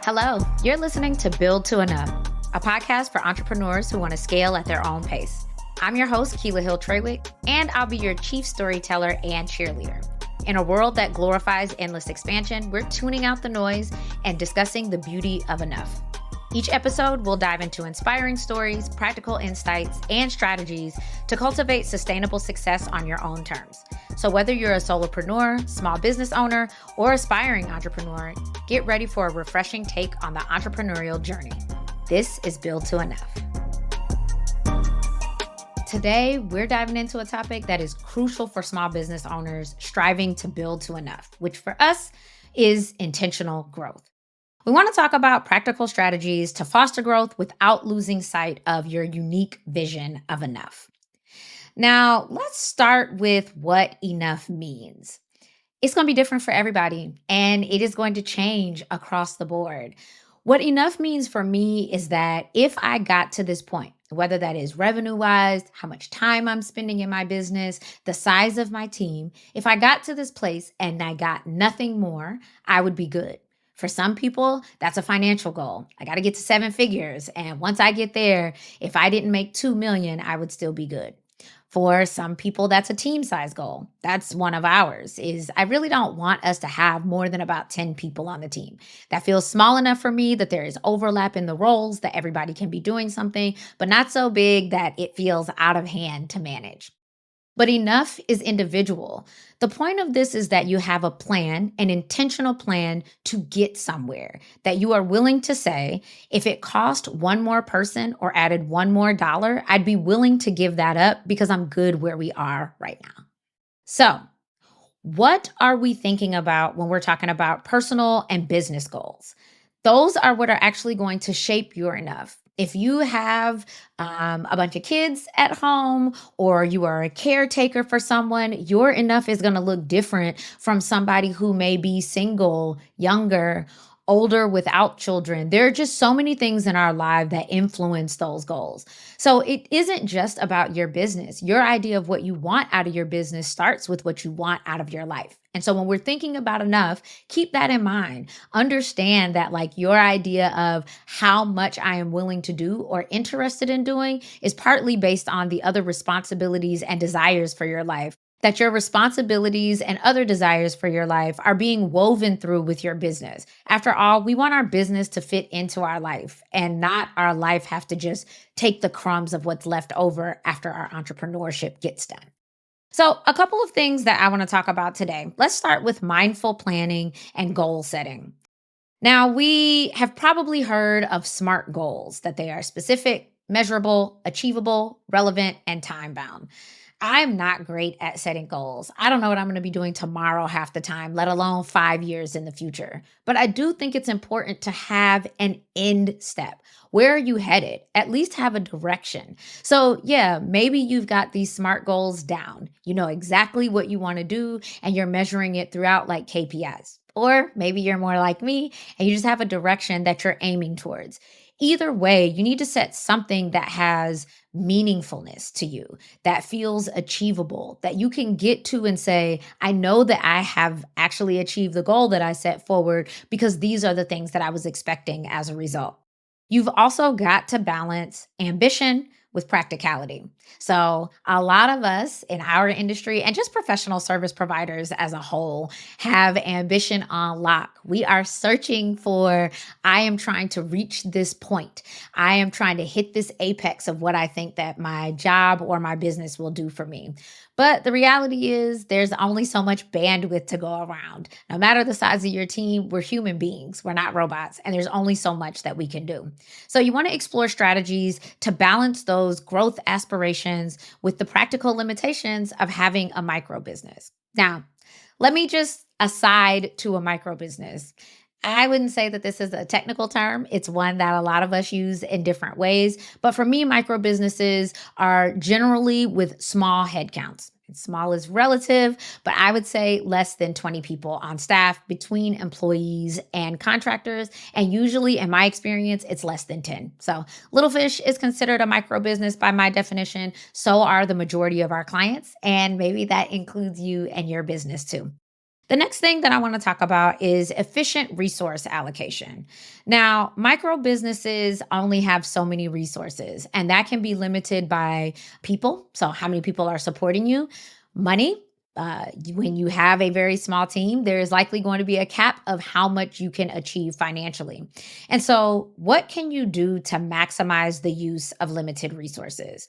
Hello, you're listening to Build to Enough, a podcast for entrepreneurs who want to scale at their own pace. I'm your host, Keila Hill-Trawick, and I'll be your chief storyteller and cheerleader. In a world that glorifies endless expansion, we're tuning out the noise and discussing the beauty of enough. Each episode, we'll dive into inspiring stories, practical insights, and strategies to cultivate sustainable success on your own terms. So whether you're a solopreneur, small business owner, or aspiring entrepreneur, get ready for a refreshing take on the entrepreneurial journey. This is Build to Enough. Today, we're diving into a topic that is crucial for small business owners striving to build to enough, which for us is intentional growth. We want to talk about practical strategies to foster growth without losing sight of your unique vision of enough. Now, let's start with what enough means. It's going to be different for everybody, and it is going to change across the board. What enough means for me is that if I got to this point, whether that is revenue-wise, how much time I'm spending in my business, the size of my team, if I got to this place and I got nothing more, I would be good. For some people, that's a financial goal. I got to get to 7 figures. And once I get there, if I didn't make 2 million, I would still be good. For some people, that's a team size goal. That's one of ours is I really don't want us to have more than about 10 people on the team. That feels small enough for me that there is overlap in the roles, that everybody can be doing something, but not so big that it feels out of hand to manage. But enough is individual. The point of this is that you have a plan, an intentional plan to get somewhere, that you are willing to say, if it cost one more person or added one more dollar, I'd be willing to give that up because I'm good where we are right now. So, what are we thinking about when we're talking about personal and business goals? Those are what are actually going to shape your enough. If you have a bunch of kids at home or you are a caretaker for someone, your enough is going to look different from somebody who may be single, younger, older without children. There are just so many things in our life that influence those goals. So it isn't just about your business. Your idea of what you want out of your business starts with what you want out of your life. And so when we're thinking about enough, keep that in mind. Understand that like your idea of how much I am willing to do or interested in doing is partly based on the other responsibilities and desires for your life. That your responsibilities and other desires for your life are being woven through with your business. After all, we want our business to fit into our life and not our life have to just take the crumbs of what's left over after our entrepreneurship gets done. So, a couple of things that I want to talk about today. Let's start with mindful planning and goal setting. Now, we have probably heard of SMART goals, that they are specific, measurable, achievable, relevant, and time bound. I'm not great at setting goals. I don't know what I'm going to be doing tomorrow half the time, let alone 5 years in the future. But I do think it's important to have an end step. Where are you headed? At least have a direction. So, yeah, maybe you've got these SMART goals down. You know exactly what you want to do and you're measuring it throughout like KPIs. Or maybe you're more like me and you just have a direction that you're aiming towards. Either way, you need to set something that has meaningfulness to you, that feels achievable, that you can get to and say, I know that I have actually achieved the goal that I set forward because these are the things that I was expecting as a result. You've also got to balance ambition with practicality. So, a lot of us in our industry and just professional service providers as a whole have ambition on lock. We are searching for, I am trying to reach this point. I am trying to hit this apex of what I think that my job or my business will do for me. But the reality is, there's only so much bandwidth to go around. No matter the size of your team, we're human beings, we're not robots, and there's only so much that we can do. So, you want to explore strategies to balance those growth aspirations with the practical limitations of having a micro business. Now, let me just aside to a micro business. I wouldn't say that this is a technical term. It's one that a lot of us use in different ways. But for me, micro businesses are generally with small headcounts. Small is relative, but I would say less than 20 people on staff between employees and contractors. And usually, in my experience, it's less than 10. So, Little Fish is considered a micro business by my definition. So are the majority of our clients. And maybe that includes you and your business too. The next thing that I want to talk about is efficient resource allocation. Now, micro businesses only have so many resources, and that can be limited by people. So, how many people are supporting you? Money. When you have a very small team, there is likely going to be a cap of how much you can achieve financially. And so, what can you do to maximize the use of limited resources?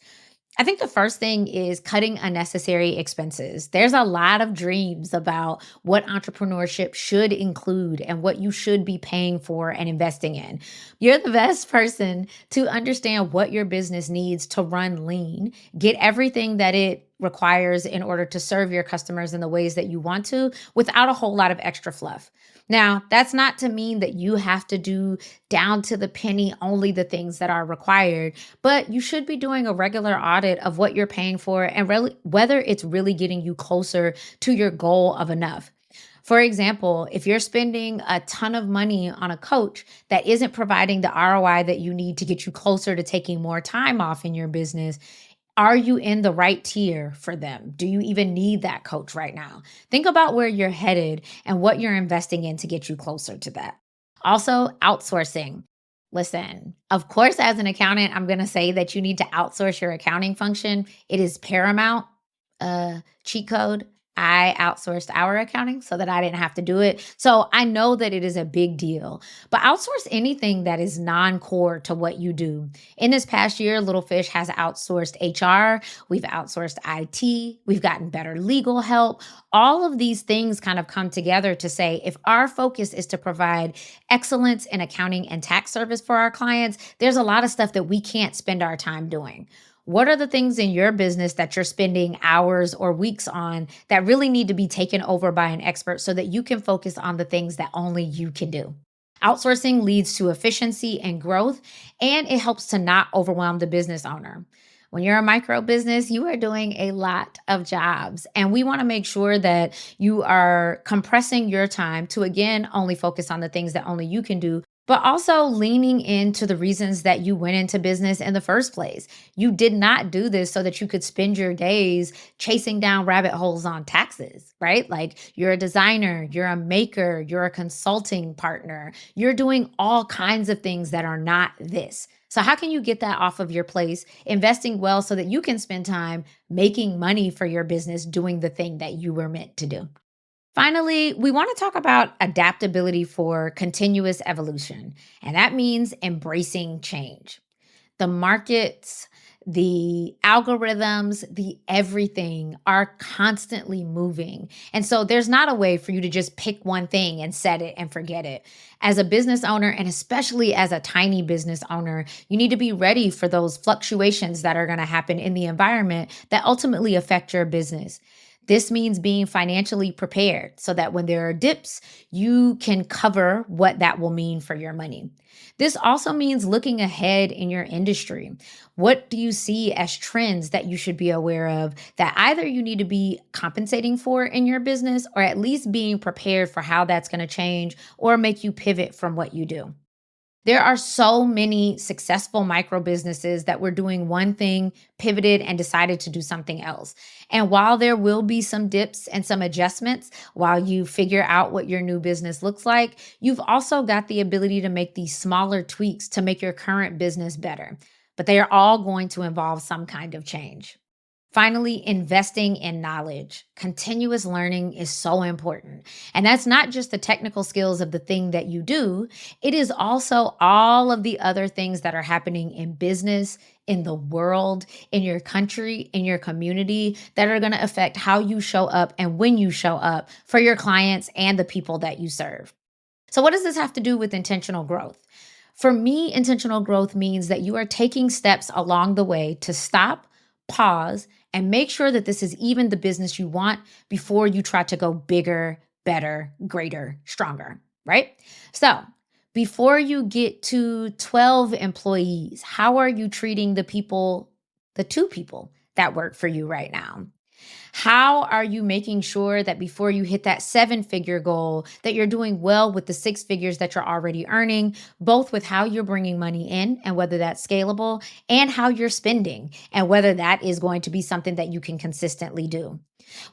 I think the first thing is cutting unnecessary expenses. There's a lot of dreams about what entrepreneurship should include and what you should be paying for and investing in. You're the best person to understand what your business needs to run lean, get everything that it requires in order to serve your customers in the ways that you want to without a whole lot of extra fluff. Now, that's not to mean that you have to do down to the penny only the things that are required, but you should be doing a regular audit of what you're paying for and really whether it's really getting you closer to your goal of enough. For example, if you're spending a ton of money on a coach that isn't providing the ROI that you need to get you closer to taking more time off in your business, are you in the right tier for them? Do you even need that coach right now? Think about where you're headed and what you're investing in to get you closer to that. Also, outsourcing. Listen, of course, as an accountant, I'm going to say that you need to outsource your accounting function. It is paramount. Cheat code. I outsourced our accounting so that I didn't have to do it. So I know that it is a big deal, but outsource anything that is non core to what you do. In this past year, Little Fish has outsourced HR, we've outsourced IT, we've gotten better legal help. All of these things kind of come together to say if our focus is to provide excellence in accounting and tax service for our clients, there's a lot of stuff that we can't spend our time doing. What are the things in your business that you're spending hours or weeks on that really need to be taken over by an expert so that you can focus on the things that only you can do? Outsourcing leads to efficiency and growth, and it helps to not overwhelm the business owner. When you're a micro business, you are doing a lot of jobs, and we want to make sure that you are compressing your time to, again, only focus on the things that only you can do, but also leaning into the reasons that you went into business in the first place. You did not do this so that you could spend your days chasing down rabbit holes on taxes, right? Like you're a designer, you're a maker, you're a consulting partner, you're doing all kinds of things that are not this. So, how can you get that off of your place, investing well so that you can spend time making money for your business doing the thing that you were meant to do? Finally, we want to talk about adaptability for continuous evolution, and that means embracing change. The markets, the algorithms, the everything are constantly moving. And so there's not a way for you to just pick one thing and set it and forget it. As a business owner, and especially as a tiny business owner, you need to be ready for those fluctuations that are going to happen in the environment that ultimately affect your business. This means being financially prepared so that when there are dips, you can cover what that will mean for your money. This also means looking ahead in your industry. What do you see as trends that you should be aware of that either you need to be compensating for in your business or at least being prepared for how that's going to change or make you pivot from what you do? There are so many successful micro businesses that were doing one thing, pivoted, and decided to do something else. And while there will be some dips and some adjustments while you figure out what your new business looks like, you've also got the ability to make these smaller tweaks to make your current business better. But they are all going to involve some kind of change. Finally, investing in knowledge. Continuous learning is so important. And that's not just the technical skills of the thing that you do, it is also all of the other things that are happening in business, in the world, in your country, in your community that are going to affect how you show up and when you show up for your clients and the people that you serve. So, what does this have to do with intentional growth? For me, intentional growth means that you are taking steps along the way to stop, pause, and make sure that this is even the business you want before you try to go bigger, better, greater, stronger, right? So, before you get to 12 employees, how are you treating the people, the two people that work for you right now? How are you making sure that before you hit that 7-figure goal, that you're doing well with the 6 figures that you're already earning, both with how you're bringing money in and whether that's scalable, and how you're spending and whether that is going to be something that you can consistently do?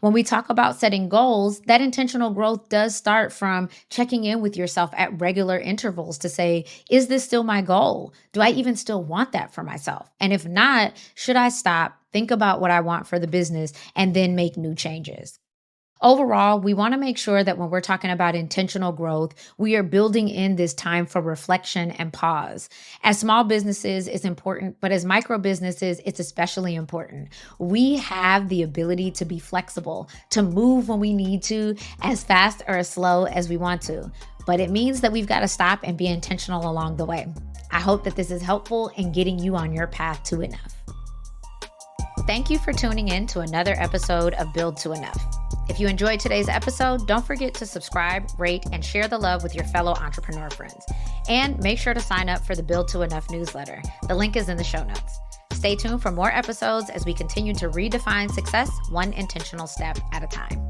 When we talk about setting goals, that intentional growth does start from checking in with yourself at regular intervals to say, is this still my goal? Do I even still want that for myself? And if not, should I stop, think about what I want for the business, and then make new changes? Overall, we want to make sure that when we're talking about intentional growth, we are building in this time for reflection and pause. As small businesses, it's important, but as micro businesses, it's especially important. We have the ability to be flexible, to move when we need to, as fast or as slow as we want to. But it means that we've got to stop and be intentional along the way. I hope that this is helpful in getting you on your path to enough. Thank you for tuning in to another episode of Build to Enough. If you enjoyed today's episode, don't forget to subscribe, rate, and share the love with your fellow entrepreneur friends. And make sure to sign up for the Build to Enough newsletter. The link is in the show notes. Stay tuned for more episodes as we continue to redefine success one intentional step at a time.